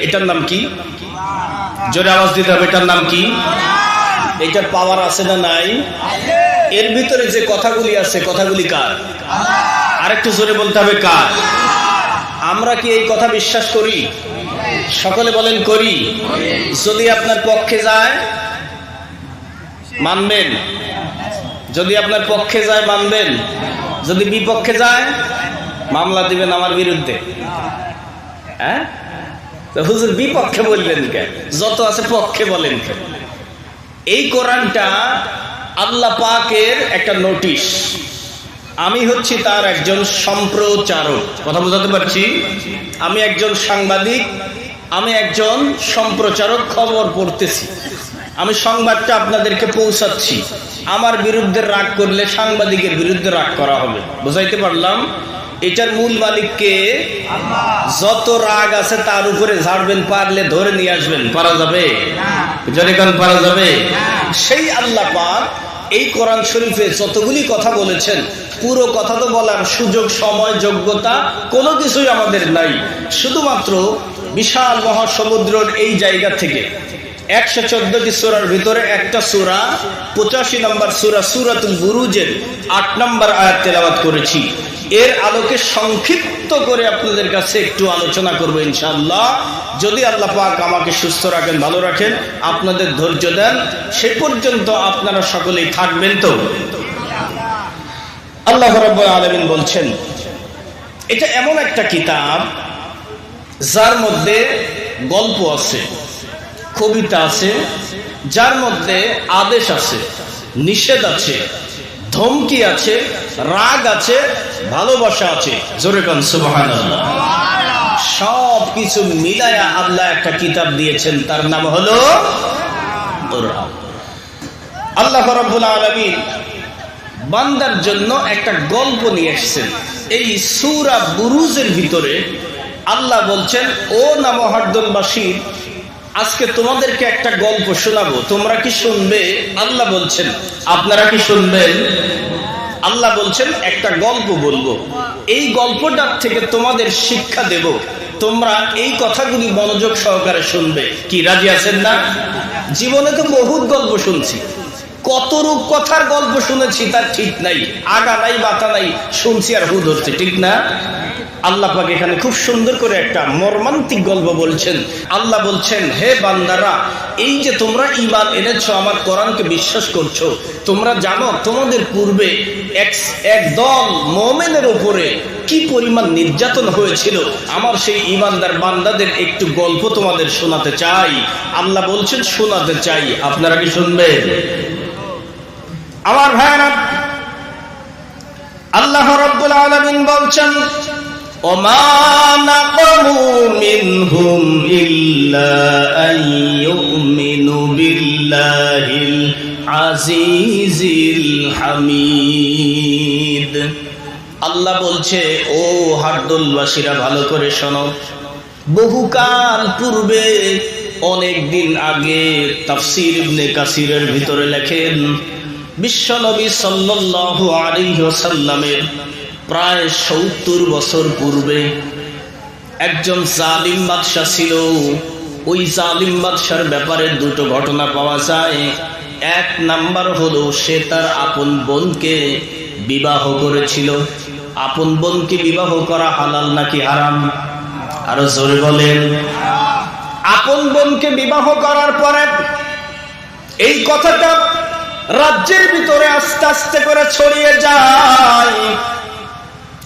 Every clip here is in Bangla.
এটার নাম কি? জোরে আওয়াজ দিতে হবে, এটার নাম কি? এটার পাওয়ার আছে না নাই? এর ভিতরে যে কথাগুলি আছে, কথাগুলি কার? আরেকটু জোরে বলতে হবে, কার? আমরা কি এই কথা বিশ্বাস করি? সকলে বলেন করি। যদি আপনার পক্ষে যায় মানবেন? যদি আপনার পক্ষে যায় মানবেন? যদি বিপক্ষে যায় মামলা দিবেন আমার বিরুদ্ধে? হ্যাঁ, তো হুজুর বিপক্ষে বললেন কেন? যত আছে পক্ষে বলেন কেন? এই কোরআনটা আল্লাহ পাকের একটা নোটিশ। আমি হচ্ছি তার একজন সম্প্রচারক। কথা বুঝাতে পারছি? আমি একজন সাংবাদিক, আমি একজন সম্প্রচারক, খবর পড়তেছি, আমি সংবাদটা আপনাদেরকে পৌঁছাচ্ছি। আমার বিরুদ্ধে রাগ করলে সাংবাদিকের বিরুদ্ধে রাগ করা হবে। বুঝাইতে পারলাম? এটার মূল মালিককে। যত রাগ আছে তার উপরে ঝাড়বেন, পারলে ধরে নিয়ে আসবেন। পারা যাবে? জনগণ পারা যাবে? সেই আল্লাহ পাক এই কোরআন শরীফে যতগুলি কথা বলেছেন, পুরো কথা তো বলার সুযোগ, সময়, যোগ্যতা কোনো কিছুই আমাদের নাই। শুধুমাত্র বিশাল মহাসমুদ্রের এই জায়গা থেকে 114টি সূরার ভিতরে একটা সূরা, 85 নম্বর সূরা, সূরাতুল বুরুজের 8 নম্বর আয়াত তেলাওয়াত করেছি। এর আলোকে সংক্ষিপ্ত করে আপনাদের কাছে একটু আলোচনা করব ইনশাআল্লাহ। যদি আল্লাহ পাক আমাকে সুস্থ রাখেন, ভালো রাখেন, আপনাদের ধৈর্য দেন, সে পর্যন্ত আপনারা সকলেই থাকবেন তো? আল্লাহ রাব্বুল আলামিন বলছেন, এটা এমন একটা কিতাব যার মধ্যে গল্প আছে, কবিতা আছে, যার মধ্যে আদেশ আছে, নিষেধ আছে, ধমকি আছে, রাগ আছে, ভালোবাসা আছে। জোরে কান সুবহানাল্লাহ। সব কিছু মিলায়া আল্লাহ একটা কিতাব দিয়েছেন, তার নাম হলো কোরআন। আল্লাহ রাব্বুল আলামিন বান্দার জন্য একটা গল্প নিয়ে এসেছেন। এই সূরা বুরুজের ভিতরে আল্লাহ বলছেন, ও নামহারদলবাসী, আজকে তোমাদেরকে একটা গল্প শোনাবো, তোমরা কি শুনবে? আল্লাহ বলছেন, আপনারা কি শুনবেন? আল্লাহ বলছেন একটা গল্প বলবো, এই গল্পটার থেকে তোমাদের শিক্ষা দেব, তোমরা এই কথাগুলি মনোযোগ সহকারে শুনবে। কি রাজি আছেন না? জীবনে তো বহুত গল্প শুনছি, কত রূপ কথার গল্প শুনেছি তার ঠিক নাই, আগা নাই মাথা নাই, শুনছি আর হু ধরছে, ঠিক না? আল্লাহ পাক এখানে খুব সুন্দর করে একটা মর্মান্তিক গল্প বলছেন। আল্লাহ বলছেন, হে বান্দারা, এই যে তোমরা ঈমান এনেছো, আমার কোরআনকে বিশ্বাস করছো, তোমরা জানো তোমাদের পূর্বে এক দল মুমিনের উপরে কি পরিমাণ নির্যাতন হয়েছিল। আমার সেই ঈমানদার বান্দাদের একটু গল্প তোমাদের শোনাতে চাই। আল্লাহ বলছেন শোনাতে চাই, আপনারা কি শুনবেন? আমার ভাইরা, আল্লাহ রাব্বুল আলামিন বলছেন, وما نقموا منهم إلا أن يؤمنوا بالله العزيز الحميد। আল্লাহ বলছে, ও হারদুলবাসীরা ভালো করে শোনো, বহুকাল পূর্বে, অনেক দিন আগে, তাফসীর ইবনে কাসিরের ভিতরে লেখেন, বিশ্বনবী সাল্লাল্লাহু আলাইহি ওয়াসাল্লামের প্রায় 70 বছর পূর্বে একজন জালিম বাদশা ছিল। ওই জালিম বাদশার ব্যাপারে দুটো ঘটনা পাওয়া যায়। এক নাম্বার হলো, সে তার আপন বোনকে বিবাহ করেছিল। আপন বোনকে বিবাহ করা হালাল নাকি হারাম? আরো জোরে বলেন। আপন বোনকে বিবাহ করার পরে এই কথাটা রাজ্যের ভিতরে আস্তে আস্তে করে ছড়িয়ে যায়।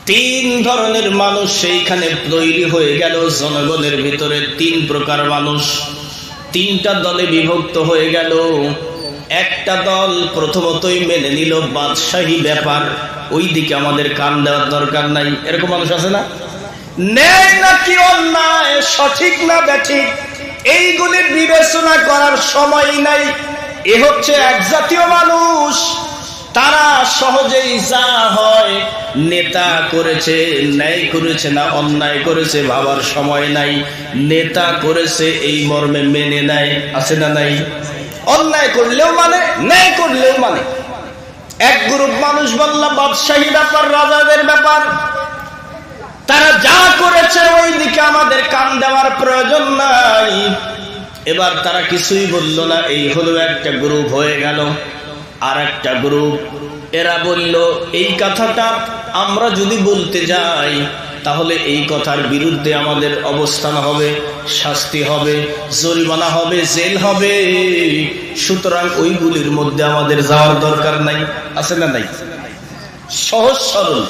3 ধরনের মানুষ সেইখানে তৈরি হয়ে গেল। জনগণের ভিতরে 3 প্রকার মানুষ, 3টা দলে বিভক্ত হয়ে গেল। একটা দল প্রথমতই মেনে নিল বাদশাহী ব্যাপার, ওই দিকে আমাদের কান দেওয়ার দরকার নাই। এরকম মানুষ আছে না? ন্যায় নাকি অন্যায়, সঠিক না ব্যাঠিক, এইগুলি বিবেচনা করার সময় নাই। এ হচ্ছে এক জাতীয় মানুষ। তারা সহজেই যা হয়, নেতা করেছে, ন্যায় করেছে না অন্যায় করেছে ভাবার সময় নাই, নেতা করেছে এই মর্মে মেনে নেয়। আছে না নাই? অন্যায় করলেও মানে, ন্যায় করলেও মানে। এক গ্রুপ মানুষ বললাম বাদশাহী ব্যাপার, রাজাদের ব্যাপার, তারা যা করেছে ওই দিকে আমাদের কান দেওয়ার প্রয়োজন নাই। এবার তারা কিছুই বলল না। এই হলো একটা গ্রুপ হয়ে গেল। আর একটা গ্রুপ এরা বলল এই কথাটা আমরা যদি বলতে যাই তাহলে এই কথার বিরুদ্ধে আমাদের অবস্থান হবে, শাস্তি হবে, জরিমানা হবে, জেল হবে, সুতরাং ওইগুলির মধ্যে আমাদের যাওয়ার দরকার নাই। আছে না নাই? সহজ সরল,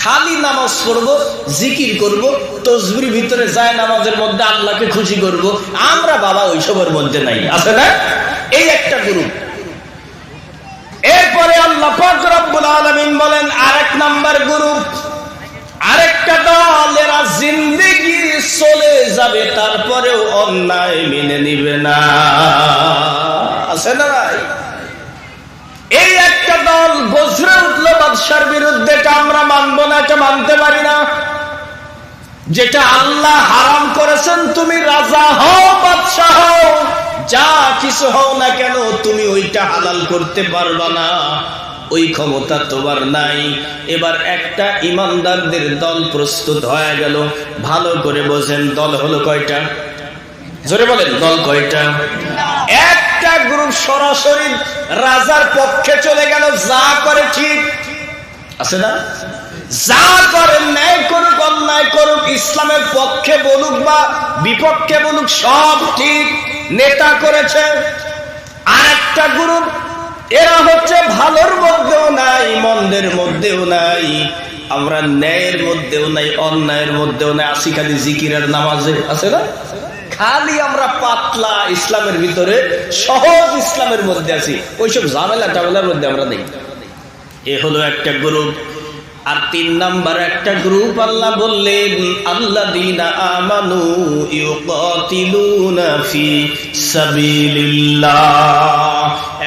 খালি নামাজ পড়বো, জিকির করব, তসবির ভিতরে যায় নামাজের মধ্যে আল্লাহকে খুশি করব, আমরা বাবা ওইসবের মধ্যে নাই। আছে না? এই একটা গ্রুপ। এরপরে আল্লাহ পাক রব্বুল আলামিন বলেন আরেক নাম্বার গ্রুপ, আরেকটা দল, এরা জিন্দেগি চলে যাবে তারপরেও অন্যায় মেনে নিবে না। আছে না ভাই? এই একটা দল গজরে উঠলো বাদশার বিরুদ্ধে, এটা আমরা মানবো না, এটা মানতে পারি না। যেটা আল্লাহ হারাম করেছেন, তুমি রাজা হও, বাদশা হও, যা কিছু হও না কেন, তুমি ওইটা হালাল করতে পারবা না, ওই ক্ষমতা তোমার নাই। এবার একটা ইমানদারদের দল প্রস্তুত হয়ে গেল। ভালো করে বোঝেন, দল হলো কয়টা? জোরে বলেন, দল কয়টা? একটা গ্রুপ সরাসরি রাজার পক্ষে চলে গেল, যা করে ঠিক। আছে না? যা করে, ন্যায় করুক অন্যায় করুক, ইসলামের পক্ষে বলুক বা বিপক্ষে বলুক, সব ঠিক, নেতা করেছে। আর একটা গ্রুপ, এরা হচ্ছে ভালোর মধ্যেও নাই, মন্দের মধ্যেও নাই, আমরা ন্যায়ের মধ্যেও নাই, অন্যায়ের মধ্যেও নাই, আসি খালি জিকিরের নামাজে। আছে না? খালি আমরা পাতলা ইসলামের ভিতরে, সহজ ইসলামের মধ্যে আছি, ওইসব ঝামেলা টামেলার মধ্যে আমরা নেই। এ হলো একটা গ্রুপ। আর 3 নাম্বার একটা গ্রুপ আল্লাহ বললেন আল্লাযীনা আমানু ইউকাতিলুনা ফি সাবিলিল্লাহ।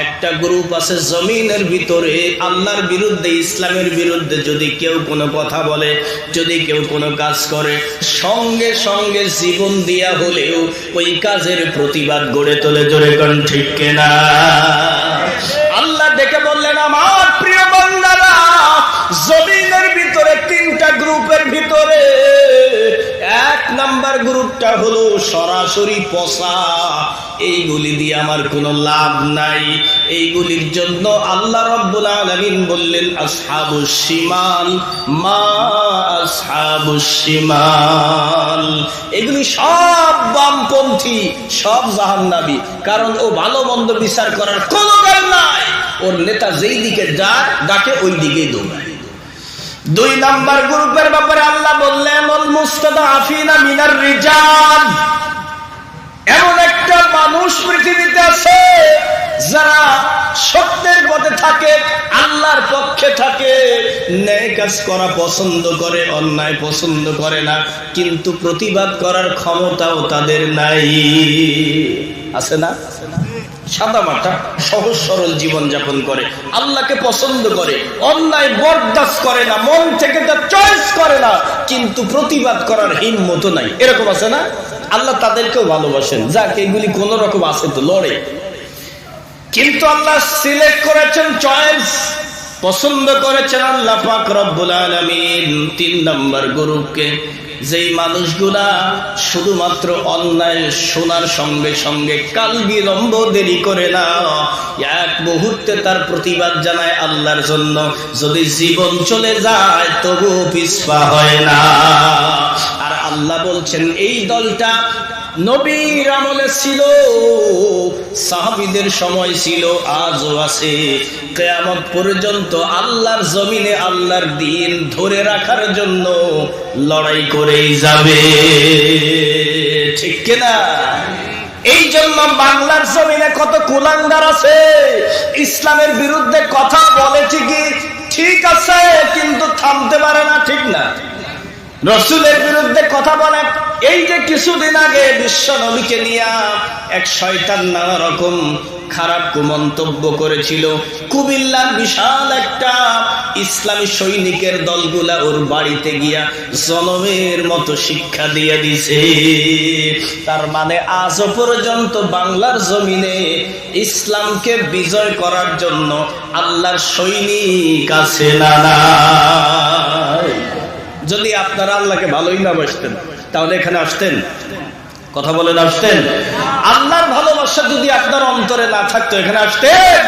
একটা গ্রুপ আছে জমিনের ভিতরে আল্লাহর বিরুদ্ধে, ইসলামের বিরুদ্ধে যদি কেউ কোনো কথা বলে, যদি কেউ কোনো কাজ করে, সঙ্গে সঙ্গে জীবন দিয়া হলেও ওই কাজের প্রতিবাদ গড়ে তোলে। জোরে কোন ঠিক কিনা? আল্লাহ দেখে বললেন আমার প্রিয় বান্দারা, জমিনের ভিতরে 3টা গ্রুপের ভিতরে 1 নাম্বার গ্রুপটা হলো সরাসরি পচা, এইগুলি দিয়ে আমার কোনো লাভ নাই। এইগুলির জন্য আল্লাহ রাব্বুল আলামিন বললেন আসহাবুশ শিমাল, মা আসহাবুশ শিমাল। এগুলি সব বামপন্থী, সব জাহান্নামী। কারণ ও ভালো মন্দ বিচার করার কোনো জ্ঞান নাই, ওর নেতা যেই দিকে যায় ডাকে ওই দিকেই দৌড়ায়। 2 নাম্বার গ্রুপের ব্যাপারে আল্লাহ বললেন ওয়াল মুস্তাদাফিনা মিনার রিজাল। এমন একটা মানুষ পৃথিবীতে আছে যারা সত্যের পথে থাকে, আল্লাহর পক্ষে থাকে, ন্যায় কাজ করা পছন্দ করে, অন্যায় পছন্দ করে না, কিন্তু প্রতিবাদ করার ক্ষমতাও তাদের নাই। আছে না? সাদা মাটা সহজ সরল জীবন যাপন করে, আল্লাহকে পছন্দ করে, অন্যায় বরদাস্ত করে না, মন থেকে তা চয়েস করে না, কিন্তু প্রতিবাদ করার হিম্মত নাই। এরকম আছে না? আল্লাহ তাদেরকেও ভালোবাসেন, যাকে এগুলি কোন রকম আছে তো লড়ে, কিন্তু আল্লাহ সিলেক্ট করেছেন, চয়েস পছন্দ করেছেন আল্লাহ পাক রব্বুল আলামিন 3 নাম্বার গ্রুপকে, যেই মানুষগুলা শুধুমাত্র অন্যায় শোনার সঙ্গে সঙ্গে কাল বিলম্ব দেরি করে না, এক মুহূর্তে তার প্রতিবাদ জানায় আল্লাহর জন্য। যদি জীবন চলে যায় তবুও পিছপা হয় না। আর আল্লাহ বলছেন এই দলটা নবীর আমলে ছিল, সাহাবীদের সময় ছিল, আজও আছে, কিয়ামত পর্যন্ত আল্লাহর জমিনে আল্লাহর দ্বীন ধরে রাখার জন্য লড়াই করেই যাবে। ঠিক কিনা? এই জন্য বাংলার জমিনে কত কুলাঙ্গার আছে, ইসলামের বিরুদ্ধে কথা বলে ঠিকই, ঠিক আছে, কিন্তু থামতে পারে না। ঠিক না? রাসূলের বিরুদ্ধে কথা বলে। এই যে কিছুদিন আগে বিশ্ব নবীকে নিয়ে এক শয়তান নানা রকম খারাপ কুমন্তব্য করেছিল, কুমিল্লার বিশাল একটা ইসলামী সৈনিকের দলগুলা ওর বাড়িতে গিয়া জনমের মতো শিক্ষা দিয়ে দিছে। তার মানে আজও পর্যন্ত বাংলার জমিনে ইসলামকে বিজয় করার জন্য আল্লাহর সৈনিক আছে না নাই? যদি আপনারা আল্লাহকে ভালোই না বাসতেন তাহলে এখানে আসতেন? কথা বলেন, আসতেন? আল্লাহর ভালোবাসা যদি আপনার অন্তরে না থাকতো এখানে আসতেন?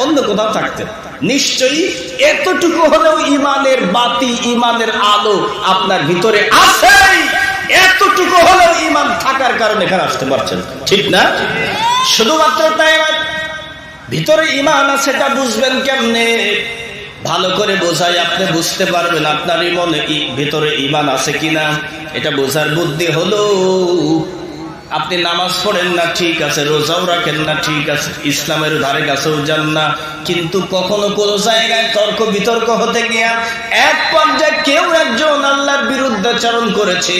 অন্য কোথাও থাকতেন। নিশ্চয়ই এতটুকু হলেও ইমানের বাতি, ইমানের আলো আপনার ভিতরে আছে। এতটুকু হলেও ইমান থাকার কারণে এখানে আসতে পারছেন, ঠিক না? শুধুমাত্র তাই নয়, ভিতরে ইমান আছে এটা বুঝবেন কেমনে? ভালো করে বোঝাই, আপনি বুঝতে পারবেন আপনার মনে ভিতরে ইমান আছে কিনা। এটা বোঝার বুদ্ধি হলো, আপনি নামাজ পড়েন না ঠিক আছে, রোজাও রাখেন না ঠিক আছে, ইসলামের ধারে কাছেও যান না, কিন্তু কখনো কোনো জায়গায় তর্ক বিতর্ক হতে গিয়া এক পর্যায়ে কেউ একজন আল্লাহর বিরুদ্ধাচরণ করেছে,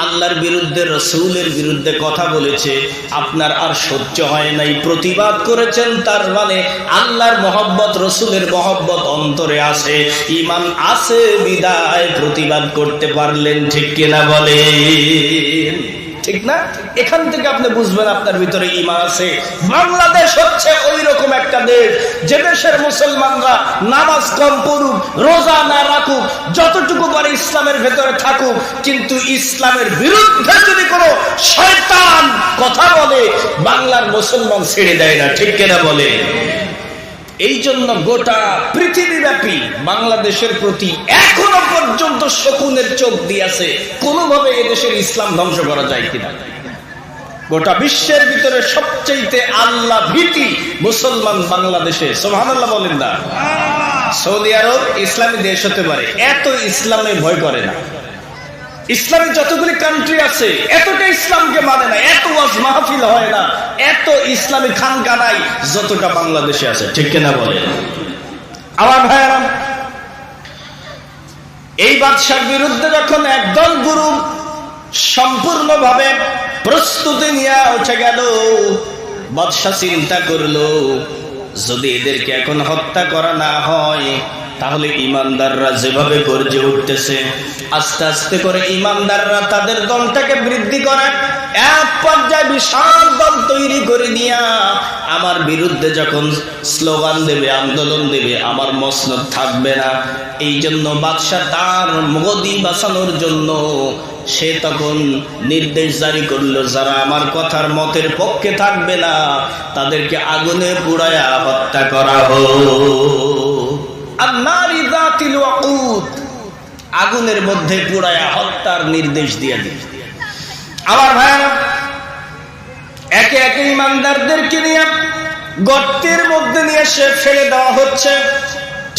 আল্লাহর বিরুদ্ধে, রাসূলের বিরুদ্ধে কথা বলেছে, আপনার আর সহ্য হয় নাই, প্রতিবাদ করেছেন। তার মানে আল্লাহর মহব্বত, রাসূলের মহব্বত অন্তরে আছে, ঈমান আছে বিদায় প্রতিবাদ করতে পারলেন, ঠিক কিনা বলেন? ঠিক না? এখান থেকে আপনি বুঝবেন আপনার ভিতরে ঈমান আছে। বাংলাদেশ হচ্ছে ওই রকম একটা দেশ যে দেশের মুসলমানরা নামাজ কম পড়ুক, রোজা না রাখুক, যতটুকু পারে ইসলামের ভেতরে থাকুক, কিন্তু ইসলামের বিরুদ্ধে যদি কোনো শয়তান কথা বলে বাংলার মুসলমান ছেড়ে দেয় না, ঠিক কিনা বলে? এই জন্য গোটা পৃথিবীব্যাপী বাংলাদেশের প্রতি এখনো পর্যন্ত শকুনের চোখ দিয়েছে, কোনোভাবে এদেশের ইসলাম ধ্বংস করা যায় কিনা। গোটা বিশ্বের ভিতরে সবচেয়ে আল্লাহ ভীতি মুসলমান বাংলাদেশে, সুবহানাল্লাহ বলেন না? সৌদি আরব ইসলামী দেশ হতে পারে, এত ইসলামে ভয় করে না। ইসলামের যতগুলি কান্ট্রি আছে এতটা ইসলামকে মানে না, এত ওয়াজ মাহফিল হয় না, এত ইসলামী খানকা নাই যতটা বাংলাদেশে আছে, ঠিক কিনা বলে? আমার ভাইয়েরা, এই বাদশার বিরুদ্ধে যখন একদল গুরু সম্পূর্ণভাবে প্রস্তুতি নিয়ে উঠে গেল, বাদশা চিন্তা করলো যদি এদেরকে এখন হত্যা করা না হয় তাহলে ইমানদাররা যেভাবে গর্জে উঠতেছে, আস্তে আস্তে করে ইমানদাররা তাদের দলটাকে বৃদ্ধি করে এক পর্যায়ে বিশাল দল তৈরি করে নিয়া আমার বিরুদ্ধে যখন স্লোগান দেবে, আন্দোলন দেবে, আমার মসনদ থাকবে না। এই জন্য বাদশা তার গদি বাঁচানোর জন্য সে তখন নির্দেশ জারি করলো, যারা আমার কথার মতের পক্ষে থাকবে না তাদেরকে আগুনে পুড়ায়া হত্যা করা হোক। আগুনের মধ্যে পুড়ায়া হত্যার নির্দেশ দিয়ে দিল। আমার ভাইরা, একে একে ইমানদারদেরকে নিয়ে গর্তের মধ্যে নিয়ে সে ফেলে দেওয়া হচ্ছে।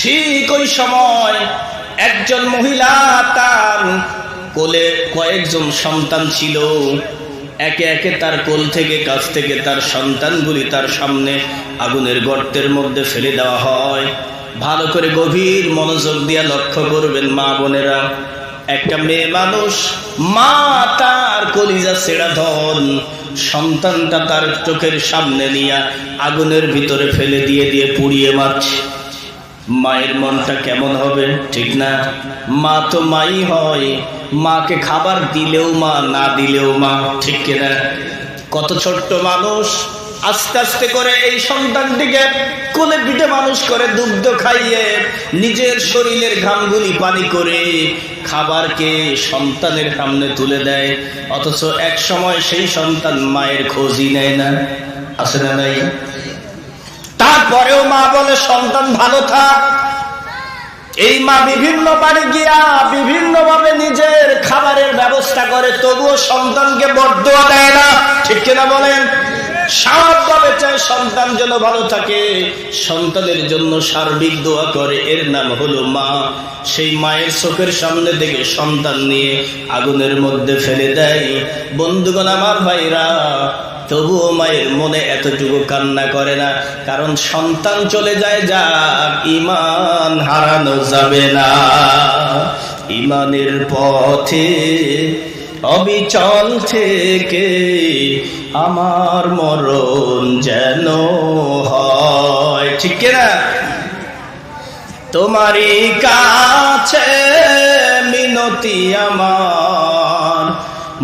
ঠিক ওই সময় একজন মহিলা, তার কোলে কয়েকজন সন্তান ছিল, একে একে তার কোল থেকে, কাছ থেকে তার সন্তানগুলি তার সামনে আগুনের গর্তের মধ্যে ফেলে দেওয়া হয়। ভালো করে গভীর মনোযোগ দিয়ে লক্ষ্য করবেন মা বোনেরা, একটা মেয়ে মানুষ, মা তার কলিজা ছেঁড়া ধন সন্তানটা তার চোখের সামনে নিয়ে আগুনের ভিতরে ফেলে দিয়ে দিয়ে পুড়িয়ে মারছে। মায়ের মনটা কেমন হবে, ঠিক না? মা তো মাই হয়, মাকে খাবার দিলেও মা, না দিলেও মা, ঠিক কিনা? কত ছোট্ট মানুষ আস্তে আস্তে করে এই সন্তানটিকে কোলে পিঠে মানুষ করে, দুগ্ধ খাইয়ে নিজের শরীরের ঘামগুলি পানি করে খাবারকে সন্তানের সামনে তুলে দেয়, অথচ এক সময় সেই সন্তান মায়ের খোঁজই নেয় না, আছে না নাই? তারপরেও মা বলে সন্তান ভালো থাক। এই মা বিভিন্ন বাড়ি গিয়া বিভিন্ন ভাবে নিজের খাবারের ব্যবস্থা করে, তবুও সন্তানকে বরদোয়া দেয় না, ঠিক কিনা বলেন? সবভাবে চায় সন্তান যেন ভালো থাকে, সন্তানের জন্য সার্বিক দোয়া করে, এর নাম হলো মা। সেই মায়ের চোখের সামনে থেকে সন্তান নিয়ে আগুনের মধ্যে ফেলে দেয়। বন্ধুগণ, আমার ভাইরা, তবুও মায়ের মনে এতটুকু কান্না করে না, কারণ সন্তান চলে যায়, যাক, ঈমান হারানো যাবে না। ঈমানের পথে অবিচল থেকে আমার মরণ যেন হয়, ঠিক কিনা? তোমারই কাছে মিনতি আমার,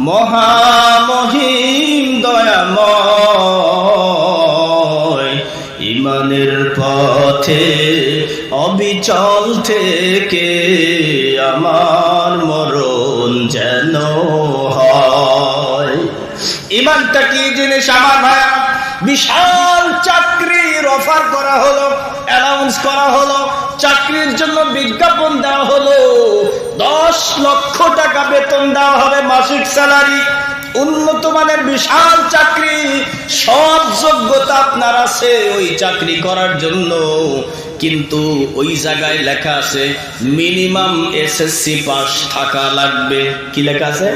মহামহিম দয়াময়, ঈমানের পথে অবিচল থেকে আমার মরণ যেন হয়। ঈমানটা কি জিনিস আমার ভাই? বিশাল চাকরির অফার করা হলো, অ্যানাউন্স করা হলো, চাকরির জন্য বিজ্ঞাপন দেওয়া হলো, 10 লক্ষ টাকা বেতন দেওয়া হবে, মাসিক স্যালারি, উন্নত মানের বিশাল চাকরি, সব যোগ্যতা আপনার আছে ওই চাকরি করার জন্য। কিন্তু ওই জায়গায় লেখা আছে মিনিমাম এসএসসি পাস থাকা লাগবে। কি লেখা আছে?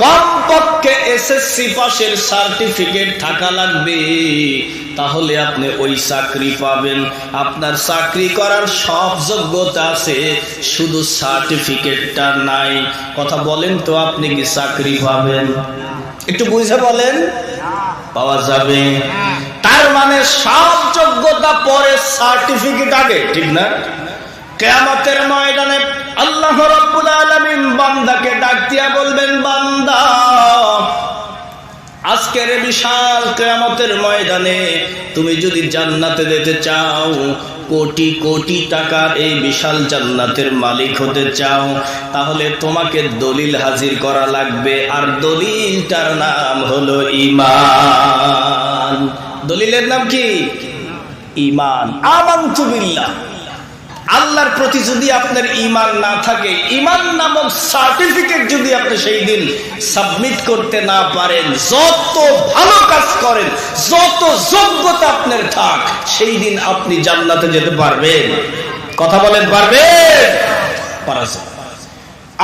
কমপক্ষে এসএসসি পাসের সার্টিফিকেট থাকা লাগবে, তাহলে আপনি ওই চাকরি পাবেন। আপনার চাকরি করার সব যোগ্যতা আছে, শুধু সার্টিফিকেটটা নাই। কথা বলেন তো, আপনি কি চাকরি পাবেন? একটু বুঝে বলেন। পাওয়া যাবে। তার মানে সব যোগ্যতা পরে, সার্টিফিকেট আগে, ঠিক না? কিয়ামতের ময়দানে আল্লাহ রাব্বুল আলামিন বান্দাকে ডাক দিয়া বলবেন, বান্দা আজকের বিশাল কিয়ামতের ময়দানে তুমি যদি জান্নাতে যেতে চাও, কোটি কোটি টাকার এই বিশাল জান্নাতের মালিক হতে চাও, তাহলে তোমাকে দলিল হাজির করা লাগবে। আর দলিলটার নাম হলো ঈমান। দলিলের নাম কি? ঈমান। আমানতু বিল্লাহ। আল্লাহর প্রতি যদি আপনার ঈমান না থাকে, ঈমান নামক সার্টিফিকেট যদি আপনি সেই দিন সাবমিট করতে না পারেন, যত ভালো কাজ করেন, যত যোগ্যতা আপনার থাক, সেই দিন আপনি জান্নাতে যেতে পারবেন? কথা বলেন, পারবেন? পারা যায়।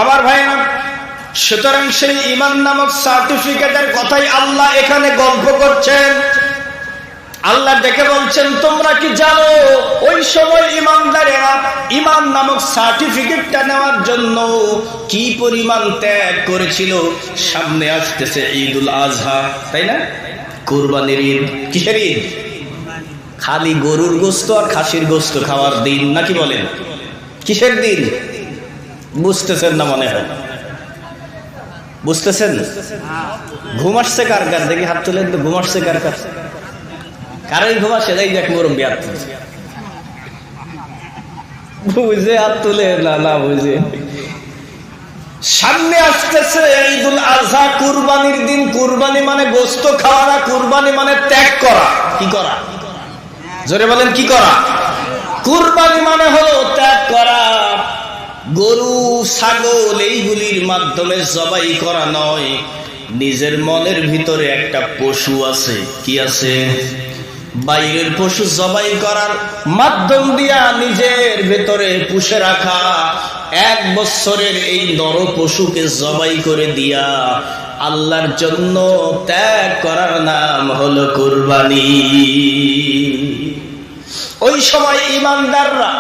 আমার ভাইরা, সুতরাং সেই ঈমান নামক সার্টিফিকেটের কথাই আল্লাহ এখানে গল্প করছেন। আল্লাহ দেখে বলছেন, তোমরা কি জানো ওই সময় ঈমানদারেরা ঈমান নামক সার্টিফিকেটটা নেওয়ার জন্য কি পরিমাণ ত্যাগ করেছিল? সামনে আসতেছে ঈদুল আজহা, তাই না? কুরবানির ঈদ। কিসের ঈদ? খালি গরুর গোশত আর খাসির গোশত খাওয়ার দিন, নাকি বলেন? কিসের দিন? বুঝতেছেন না মনে হয়। বুঝতেছেন? ঘুম আসছে কার কার? দেখি হাত তুলেন তো। ঘুম আসছে কার কার? কারোই ঘুম আসে? যাই দেখ মুরব্বি হাত তুলছে। বুঝে হাত তুলে না, না বুঝে। সামনে আসতেছে ঈদুল আজহা, কুরবানির দিন। কুরবানি মানে গোশত খাওয়া না, কুরবানি মানে ত্যাগ করা। কি করা? জোরে বলেন, কি করা? কুরবানি মানে হলো ত্যাগ করা। গরু, ছাগল এইগুলির মাধ্যমে জবাই করা নয়, নিজের মনের ভিতরে একটা পশু আছে। কি আছে? বাইরের পশু জবাই করার মাধ্যম দিয়া নিজের ভেতরে পুষে রাখা 1 বছরের এই নর পশুকে জবাই করে দিয়া আল্লাহর জন্য ত্যাগ করার নাম হলো কুরবানি। ওই সময় ঈমানদাররা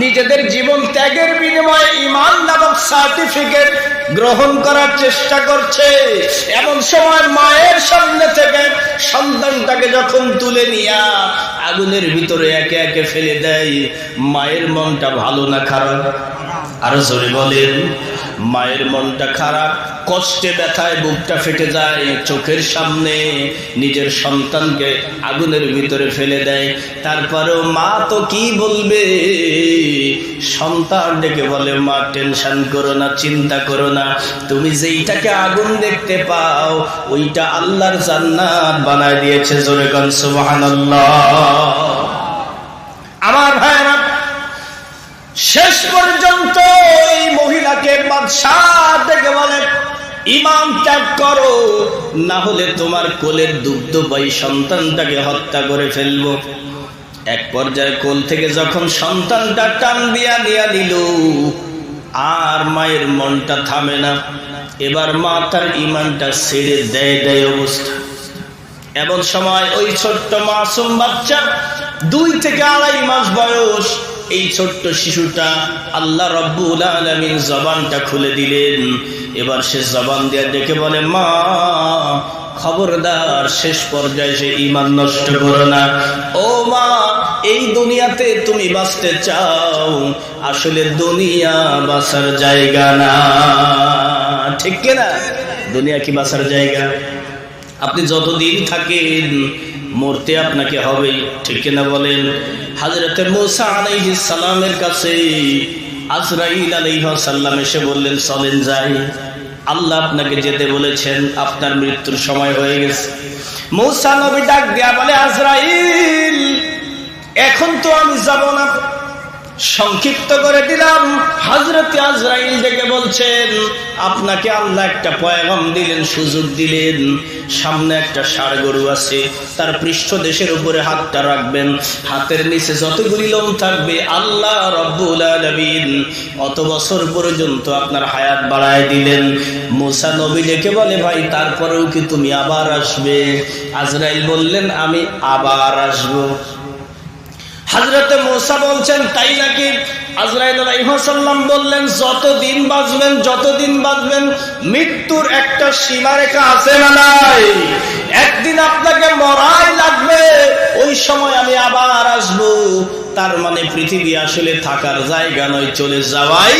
নিজেদের জীবন ত্যাগের বিনিময়ে ঈমান নামক সার্টিফিকেট গ্রহণ করার চেষ্টা করছে। এমন সময় মায়ের সামনে থেকে সন্তানটাকে যখন তুলে নিয়ে আগুনের ভিতরে একে একে ফেলে দেয়, মায়ের মনটা ভালো না খারাপ? আরো জোরে বলেন। মায়ের মনটা খারাপ, কষ্টে ব্যথায় বুকটা ফেটে যায়। চোখের সামনে নিজের সন্তানকে আগুনের ভিতরে ফেলে দেয়। তারপরেও মা তো কি বলবে? সন্তান ডেকে বলে, মা টেনশন করো না, চিন্তা করো না, তুমি যেইটাকে আগুন দেখতে পাও ওইটা আল্লাহর জান্নাত বানায় দিয়েছে। জোরে গান সুবহানাল্লাহ। আমার ভাইরা, শেষ পর্যন্ত এই মহিলাকে বাদশাহ ডেকে বলে, ঈমান ত্যাগ করো, না হলে তোমার কোলের দুগ্ধবাহী সন্তানটাকে হত্যা করে ফেলবো। এক পর্যায়ে কোল থেকে যখন সন্তানটা টান দিয়া নিয়ে নিল, আর মায়ের মনটা থামে না। এবার মা তার ঈমানটা ছেড়ে দেয় অবস্থা। এমন সময় ওই ছোট্ট মাসুম বাচ্চা, 2 থেকে 2.5 মাস বয়স, এই ছোট্ট শিশুটা আল্লাহ রাব্বুল আলামিন জবানটা খুলে দিলেন। এবার সে জবান দিয়ে ডেকে বলে, মা খবরদার, শেষ পর্যায়ে সে ঈমান নষ্ট করো না। ও মা, এই দুনিয়াতে তুমি বাঁচতে চাও, আসলে দুনিয়া বাঁচার জায়গা না। ঠিক কিনা? দুনিয়া কি বাঁচার জায়গা? আপনি যতদিন থাকেন মরতে আপনাকে হবে, ঠিক কিনা বলেন? হযরত মুসা আলাইহিস সালামের কাছে আজরাইল আলাইহিস সালাম এসে বললেন চলেন যাই, আল্লাহ আপনাকে যেতে বলেছেন, আপনার মৃত্যুর সময় হয়ে গেছে। মূসা নবী ডাক দিয়া বলে আজরাইল এখন তো আমি যাব না। সংক্ষিপ্ত করে দিলাম। হযরত আজরাইল ডেকে বলছেন আপনাকে আল্লাহ একটা পয়গাম দিলেন, সুযোগ দিলেন, সামনে একটা ষাঁড় গরু আছে, তার পৃষ্ঠদেশের উপরে হাতটা রাখবেন, হাতের নিচে যতগুলি লোম থাকবে আল্লাহ রব্বুল আলামিন অত বছর পর্যন্ত আপনার হায়াত বাড়ায় দিলেন। মূসা নবী ডেকে বলে ভাই তারপরেও কি তুমি আবার আসবে? আজরাইল বললেন আমি আবার আসবো। হযরতে মূসা বলছেন তাই নাকি? আজরাইল আলাইহিস সালাম বললেন যতদিন বাঁচবেন মৃত্যুর একটা সীমারেখা আছে না নাই? একদিন আপনাকে মরাই লাগবে, ওই সময় আমি আবার আসবো। তার মানে পৃথিবী আসলে থাকার জায়গা নয়, চলে যাওয়াই।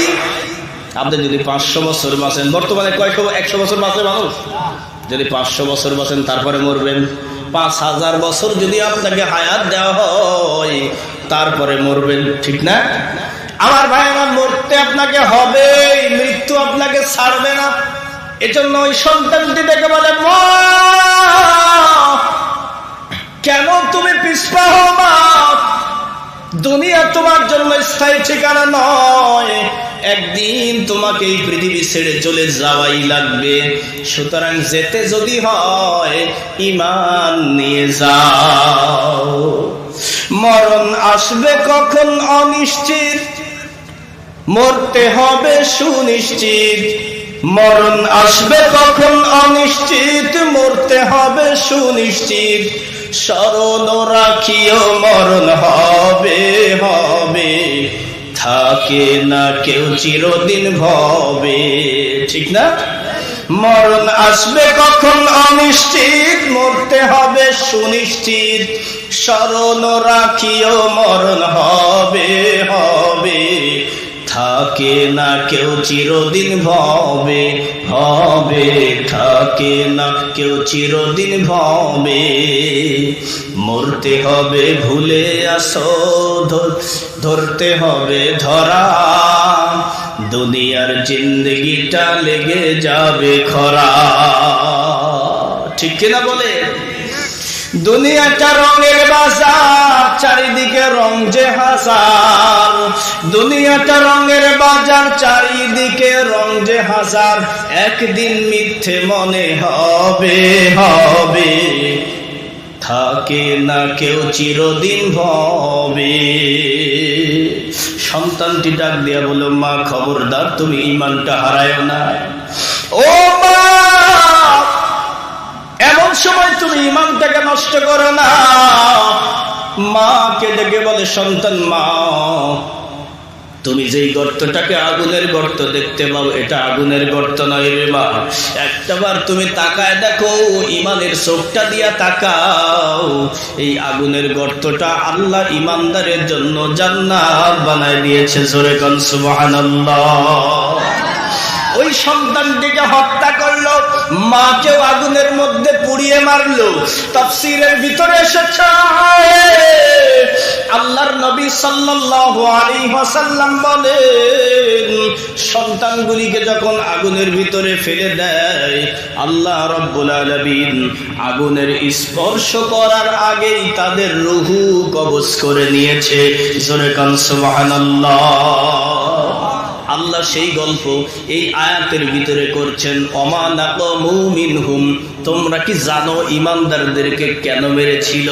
আপনি যদি 500 বছর বাঁচেন, বর্তমানে 100 বছর বাঁচে মানুষ, যদি 500 বছর বাঁচেন তারপরে মরবেন। 5000 বছর যদি আপনাকে হায়াত দেওয়া হয় তারপরে মরবেন, ঠিক না? আমার ভাই আমার মরতে আপনাকে হবে, মৃত্যু আপনাকে ছাড়বে না। এজন্য ওই সন্তানটি দেখে বলে মা কেন তুমি পিছপা হও মা? দুনিয়া তোমার জন্য স্থায়ী ঠিকানা নয়, একদিন তোমাকে এই পৃথিবী ছেড়ে চলে যাওয়াই লাগবে। সুতরাং যেতে যদি হয় ঈমান নিয়ে যাও। মরণ আসবে কখন অনিশ্চিত, মরতে হবে সুনিশ্চিত। মরণ আসবে কখন অনিশ্চিত, মরতে হবে সুনিশ্চিত। স্মরণ রাখিও মরণ হবে হবে, থাকে না কেউ চিরদিন ভবে, ঠিক না? মরণ আসবে কখন অনিশ্চিত, মরতে হবে সুনিশ্চিত। স্মরণ রাখিও মরণ হবে হবে, থাকে না কেউ চিরদিন ভবে হবে, থাকে না কেউ চিরদিন ভবে। মরতে হবে ভুলে আসো, ধরতে হবে ধরা, দুনিয়ার জিন্দগিটা লেগে যাবে খরা, ঠিক কিনা বলে? দুনিয়াটা রঙের বাজার, চারিদিকে রং যে হাজার। দুনিয়াটা রঙের বাজার, চারিদিকে রং যে হাজার। একদিন মিথ্যে মনে হবে হবে, থাকে না কেউ চিরদিন ভবে। সন্তানটি ডাক দিয়া বলল মা খবরদার তুমি ঈমানটা হারায়ো না। ও মা এমন সময় তুমি ঈমানটাকে নষ্ট করো না। মাকে ডেকে বলে সন্তান মা তুমি যেই গর্তটাকে আগুনের গর্ত দেখতে পাও এটা আগুনের গর্ত নয় রে মা। একটাবার তুমি তাকায় দেখো, ঈমানের চোখটা দিয়া তাকাও, এই আগুনের গর্তটা আল্লাহ ঈমানদারের জন্য জান্নাত বানায় দিয়েছে। জোরে কোন সুবহানাল্লাহ। ওই সন্তানটিকে হত্যা করলো, মাকেও আগুনের মধ্যে পুড়িয়ে মারলো। তাফসীরের ভিতরে এসেছে আল্লাহর নবী সাল্লাল্লাহু আলাইহি ওয়াসাল্লাম বলেন সন্তানগুলিকে যখন আগুনের ভিতরে ফেলে দেয় আল্লাহ রাব্বুল আলামিন আগুনের স্পর্শ করার আগেই তাদের রূহু কবজ করে নিয়েছে। জোরে কান সুবহানাল্লাহ। আল্লাহ সেই গল্প এই আয়াতের ভিতরে করছেন। ওমা নাকামু মিনহুম, তোমরা কি জানো ঈমানদারদেরকে কেন মেরেছিল?